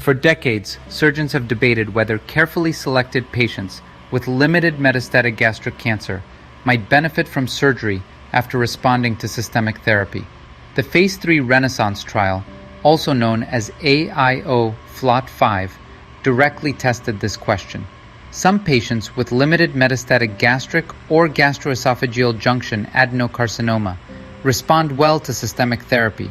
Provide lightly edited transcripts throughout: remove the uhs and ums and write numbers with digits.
For decades, surgeons have debated whether carefully selected patients with limited metastatic gastric cancer might benefit from surgery after responding to systemic therapy. The Phase 3 Renaissance trial, also known as AIO FLOT5, directly tested this question. Some patients with limited metastatic gastric or gastroesophageal junction adenocarcinoma respond well to systemic therapy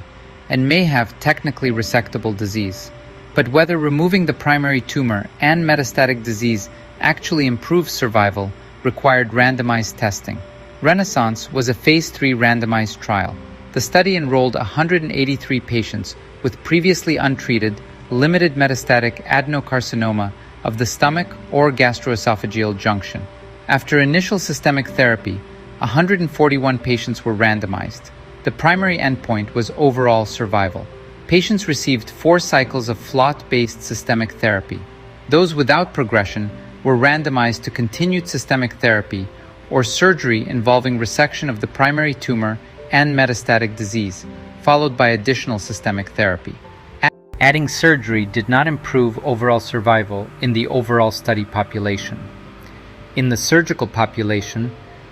and may have technically resectable disease. But whether removing the primary tumor and metastatic disease actually improves survival required randomized testing. Renaissance was a Phase 3 randomized trial. The study enrolled 183 patients with previously untreated, limited metastatic adenocarcinoma of the stomach or gastroesophageal junction. After initial systemic therapy, 141 patients were randomized. The primary endpoint was overall survival. Patients received 4 cycles of FLOT-based systemic therapy. Those without progression were randomized to continued systemic therapy or surgery involving resection of the primary tumor and metastatic disease, followed by additional systemic therapy. Adding surgery did not improve overall survival in the overall study population. In the surgical population,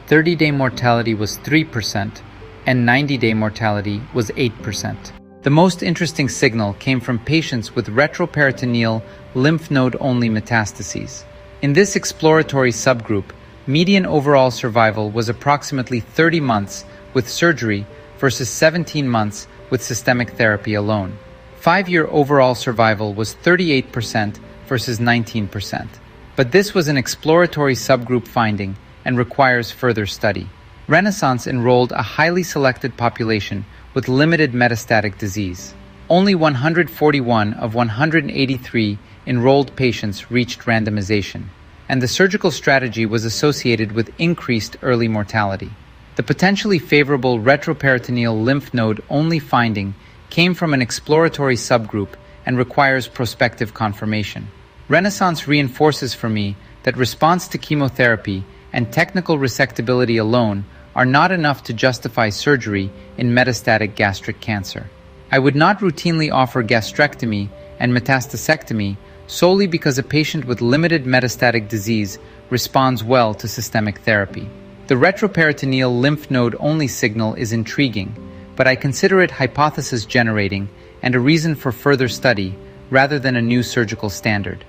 30-day mortality was 3% and 90-day mortality was 8%. The most interesting signal came from patients with retroperitoneal lymph node-only metastases. In this exploratory subgroup, median overall survival was approximately 30 months with surgery versus 17 months with systemic therapy alone. 5-year overall survival was 38% versus 19%. But this was an exploratory subgroup finding and requires further study. Renaissance enrolled a highly selected population with limited metastatic disease. Only 141 of 183 enrolled patients reached randomization, and the surgical strategy was associated with increased early mortality. The potentially favorable retroperitoneal lymph node-only finding came from an exploratory subgroup and requires prospective confirmation. Renaissance reinforces for me that response to chemotherapy and technical resectability alone are not enough to justify surgery in metastatic gastric cancer. I would not routinely offer gastrectomy and metastasectomy solely because a patient with limited metastatic disease responds well to systemic therapy. The retroperitoneal lymph node-only signal is intriguing, but I consider it hypothesis-generating and a reason for further study rather than a new surgical standard.